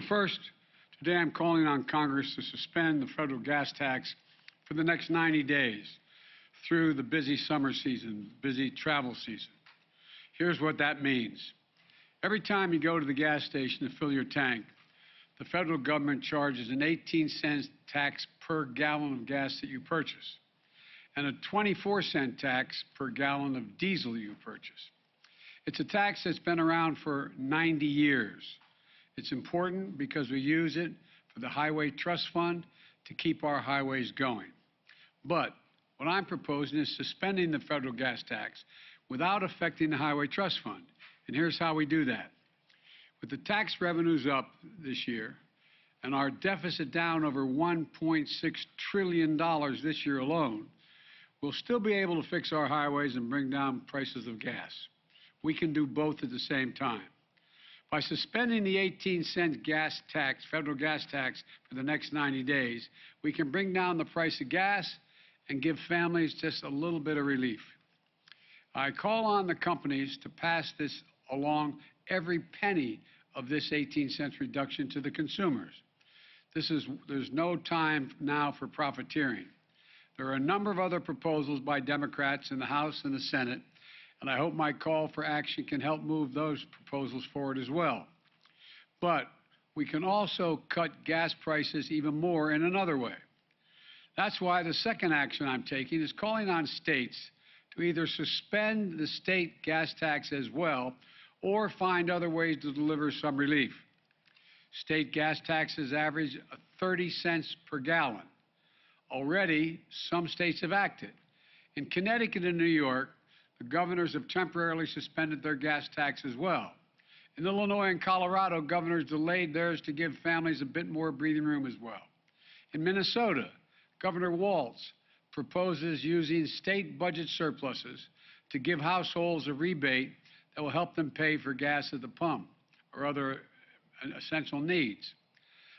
First, today I'm calling on Congress to suspend the federal gas tax for the next 90 days through the busy summer season, busy travel season. Here's what that means. Every time you go to the gas station to fill your tank, the federal government charges an 18-cent tax per gallon of gas that you purchase and a 24-cent tax per gallon of diesel you purchase. It's a tax that's been around for 90 years. It's important because we use it for the Highway Trust Fund to keep our highways going. But what I'm proposing is suspending the federal gas tax without affecting the Highway Trust Fund. And here's how we do that. With the tax revenues up this year and our deficit down over $1.6 trillion this year alone, we'll still be able to fix our highways and bring down prices of gas. We can do both at the same time. By suspending the 18-cent gas tax, federal gas tax, for the next 90 days, we can bring down the price of gas and give families just a little bit of relief. I call on the companies to pass this along, every penny of this 18-cent reduction to the consumers. There's no time now for profiteering. There are a number of other proposals by Democrats in the House and the Senate, and I hope my call for action can help move those proposals forward as well. But we can also cut gas prices even more in another way. That's why the second action I'm taking is calling on states to either suspend the state gas tax as well or find other ways to deliver some relief. State gas taxes average 30 cents per gallon. Already, some states have acted. In Connecticut and New York, the governors have temporarily suspended their gas tax as well. In Illinois and Colorado, governors delayed theirs to give families a bit more breathing room as well. In Minnesota, Governor Walz proposes using state budget surpluses to give households a rebate that will help them pay for gas at the pump or other essential needs.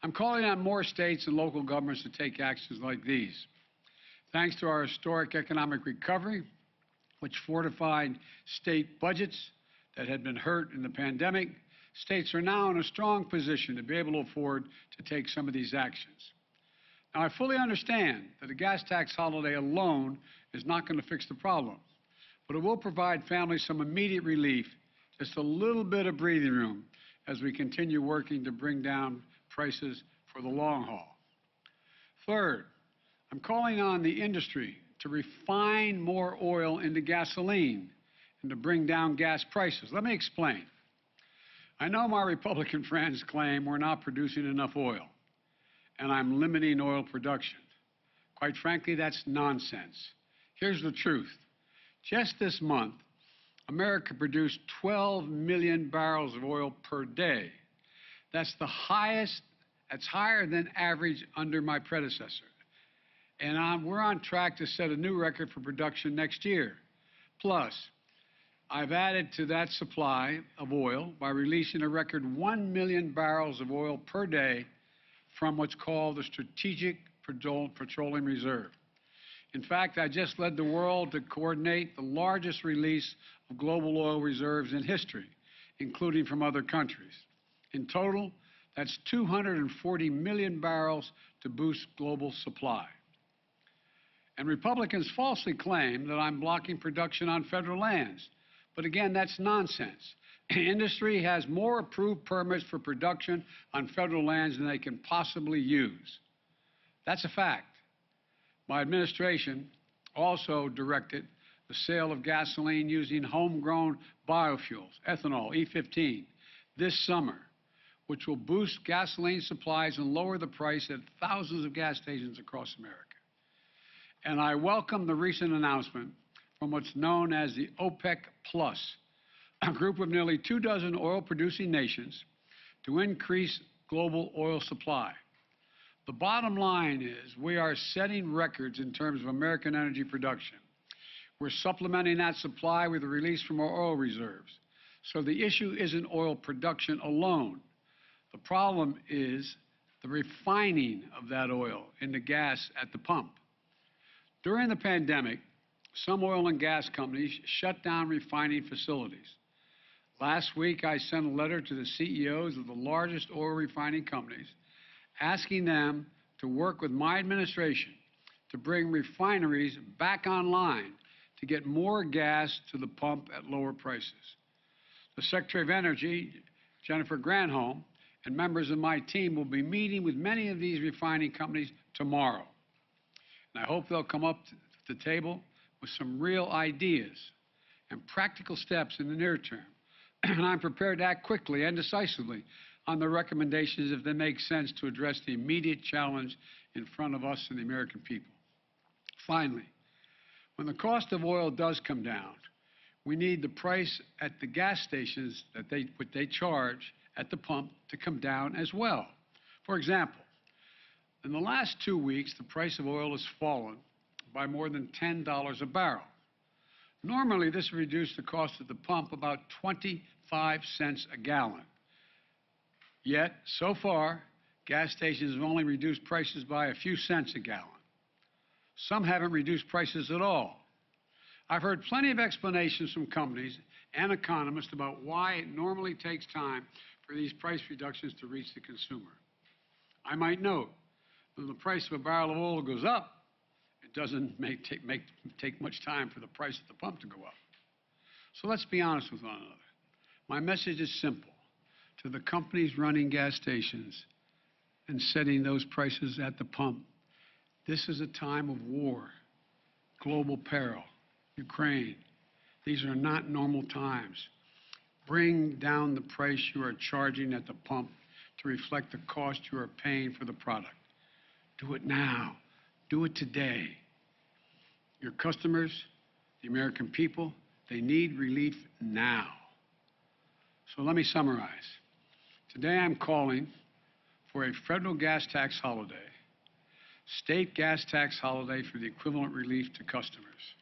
I'm calling on more states and local governments to take actions like these. Thanks to our historic economic recovery, which fortified state budgets that had been hurt in the pandemic, states are now in a strong position to be able to afford to take some of these actions. Now, I fully understand that a gas tax holiday alone is not going to fix the problem, but it will provide families some immediate relief, just a little bit of breathing room as we continue working to bring down prices for the long haul. Third, I'm calling on the industry to refine more oil into gasoline and to bring down gas prices. Let me explain. I know my Republican friends claim we're not producing enough oil and I'm limiting oil production. Quite frankly, that's nonsense. Here's the truth. Just this month, America produced 12 million barrels of oil per day. That's the highest, that's higher than average under my predecessor. And we're on track to set a new record for production next year. Plus, I've added to that supply of oil by releasing a record 1 million barrels of oil per day from what's called the Strategic Petroleum Reserve. In fact, I just led the world to coordinate the largest release of global oil reserves in history, including from other countries. In total, that's 240 million barrels to boost global supply. And Republicans falsely claim that I'm blocking production on federal lands. But again, that's nonsense. Industry has more approved permits for production on federal lands than they can possibly use. That's a fact. My administration also directed the sale of gasoline using homegrown biofuels, ethanol, E15, this summer, which will boost gasoline supplies and lower the price at thousands of gas stations across America. And I welcome the recent announcement from what's known as the OPEC Plus, a group of nearly 24 oil-producing nations, to increase global oil supply. The bottom line is we are setting records in terms of American energy production. We're supplementing that supply with the release from our oil reserves. So the issue isn't oil production alone. The problem is the refining of that oil into gas at the pump. During the pandemic, some oil and gas companies shut down refining facilities. Last week, I sent a letter to the CEOs of the largest oil refining companies asking them to work with my administration to bring refineries back online to get more gas to the pump at lower prices. The Secretary of Energy, Jennifer Granholm, and members of my team will be meeting with many of these refining companies tomorrow. And I hope they'll come up to the table with some real ideas and practical steps in the near term. And I'm prepared to act quickly and decisively on the recommendations if they make sense to address the immediate challenge in front of us and the American people. Finally, when the cost of oil does come down, we need the price at the gas stations that they charge at the pump to come down as well. For example, in the last 2 weeks, the price of oil has fallen by more than $10 a barrel. Normally, this would reduce the cost at the pump about 25 cents a gallon. Yet, so far, gas stations have only reduced prices by a few cents a gallon. Some haven't reduced prices at all. I've heard plenty of explanations from companies and economists about why it normally takes time for these price reductions to reach the consumer. I might note that when the price of a barrel of oil goes up, it doesn't take much time for the price at the pump to go up. So let's be honest with one another. My message is simple. To the companies running gas stations and setting those prices at the pump, this is a time of war, global peril, Ukraine. These are not normal times. Bring down the price you are charging at the pump to reflect the cost you are paying for the product. Do it now. Do it today. Your customers, the American people, they need relief now. So let me summarize. Today I'm calling for a federal gas tax holiday, state gas tax holiday for the equivalent relief to customers,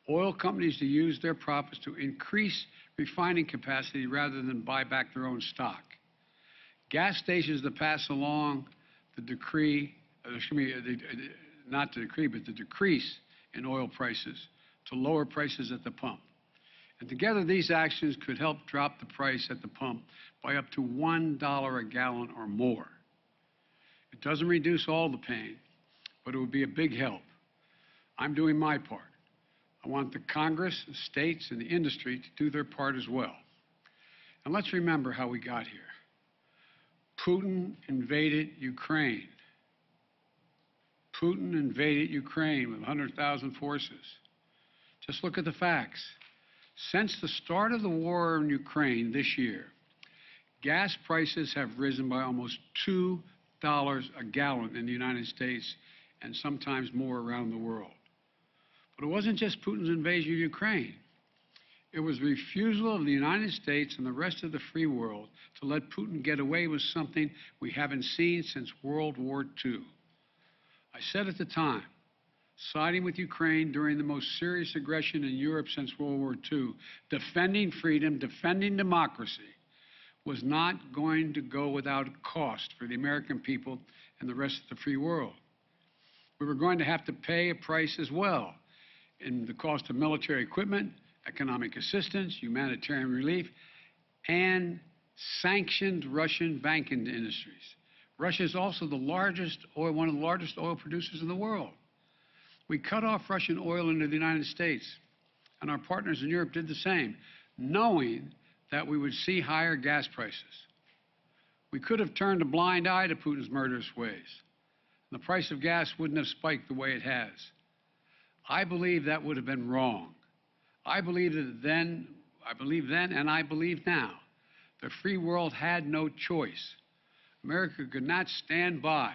oil companies to use their profits to increase refining capacity rather than buy back their own stock, gas stations to pass along the decrease in oil prices to lower prices at the pump. And together, these actions could help drop the price at the pump by up to $1 a gallon or more. It doesn't reduce all the pain, but it would be a big help. I'm doing my part. I want the Congress, the states, and the industry to do their part as well. And let's remember how we got here. Putin invaded Ukraine. Putin invaded Ukraine with 100,000 forces. Just look at the facts. Since the start of the war in Ukraine this year, gas prices have risen by almost $2 a gallon in the United States and sometimes more around the world. But it wasn't just Putin's invasion of Ukraine. It was the refusal of the United States and the rest of the free world to let Putin get away with something we haven't seen since World War II. I said at the time, siding with Ukraine during the most serious aggression in Europe since World War II, defending freedom, defending democracy, was not going to go without cost for the American people and the rest of the free world. We were going to have to pay a price as well in the cost of military equipment, economic assistance, humanitarian relief, and sanctioned Russian banking industries. Russia is also one of the largest oil producers in the world. We cut off Russian oil into the United States, and our partners in Europe did the same, knowing that we would see higher gas prices. We could have turned a blind eye to Putin's murderous ways. The price of gas wouldn't have spiked the way it has. I believe that would have been wrong. I believe then, and I believe now, the free world had no choice. America could not stand by,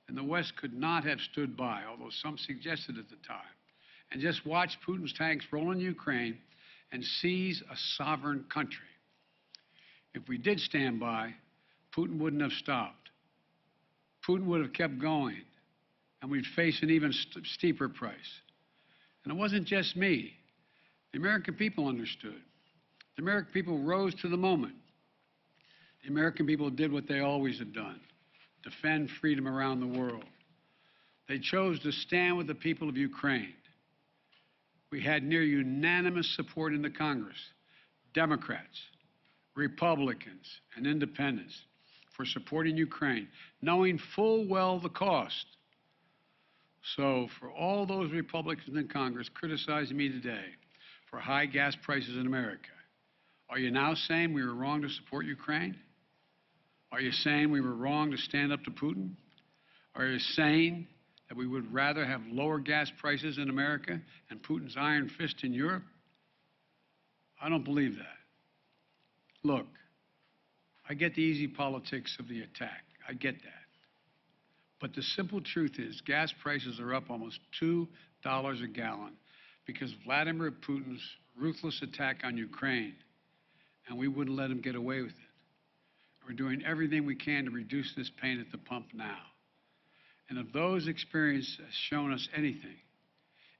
and the West could not have stood by, although some suggested at the time, and just watch Putin's tanks roll in Ukraine and seize a sovereign country. If we did stand by, Putin wouldn't have stopped. Putin would have kept going, and we'd face an even steeper price. And it wasn't just me. The American people understood. The American people rose to the moment. The American people did what they always have done, defend freedom around the world. They chose to stand with the people of Ukraine. We had near unanimous support in the Congress, Democrats, Republicans and independents for supporting Ukraine, knowing full well the cost. So for all those Republicans in Congress criticizing me today for high gas prices in America, are you now saying we were wrong to support Ukraine? Are you saying we were wrong to stand up to Putin? Are you saying that we would rather have lower gas prices in America and Putin's iron fist in Europe? I don't believe that. Look, I get the easy politics of the attack. I get that. But the simple truth is gas prices are up almost $2 a gallon because of Vladimir Putin's ruthless attack on Ukraine, and we wouldn't let him get away with it. We're doing everything we can to reduce this pain at the pump now. And if those experiences have shown us anything,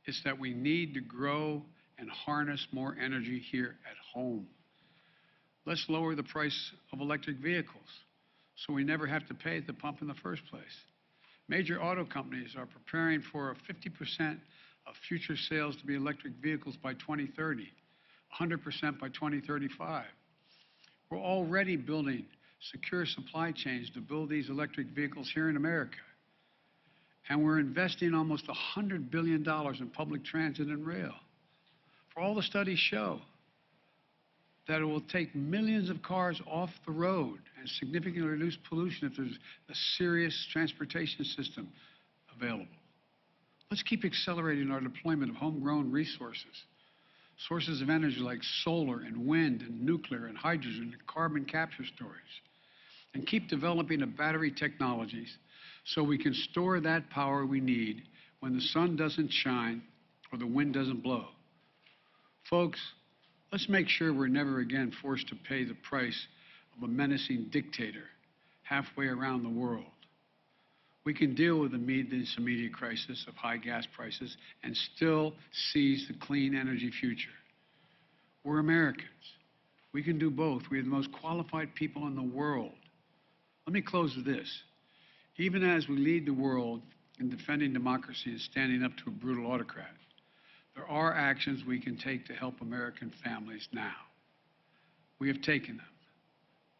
it's that we need to grow and harness more energy here at home. Let's lower the price of electric vehicles so we never have to pay at the pump in the first place. Major auto companies are preparing for a 50% of future sales to be electric vehicles by 2030, 100% by 2035. We're already building secure supply chains to build these electric vehicles here in America. And we're investing almost $100 billion in public transit and rail. For all the studies show that it will take millions of cars off the road and significantly reduce pollution if there's a serious transportation system available. Let's keep accelerating our deployment of homegrown resources, sources of energy like solar and wind and nuclear and hydrogen and carbon capture storage, and keep developing the battery technologies so we can store that power we need when the sun doesn't shine or the wind doesn't blow. Folks, let's make sure we're never again forced to pay the price of a menacing dictator halfway around the world. We can deal with this immediate crisis of high gas prices and still seize the clean energy future. We're Americans. We can do both. We have the most qualified people in the world. Let me close with this. Even as we lead the world in defending democracy and standing up to a brutal autocrat, there are actions we can take to help American families now. We have taken them.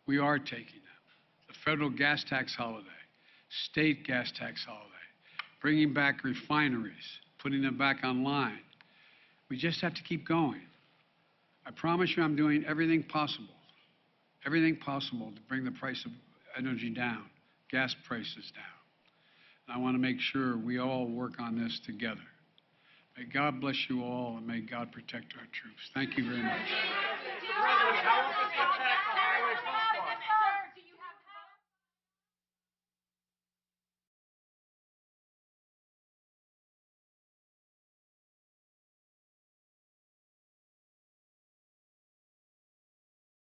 We are taking them. The federal gas tax holiday, state gas tax holiday, bringing back refineries, putting them back online. We just have to keep going. I promise you I'm doing everything possible to bring the price of energy down, gas prices down. And I want to make sure we all work on this together. May God bless you all, and may God protect our troops. Thank you very much.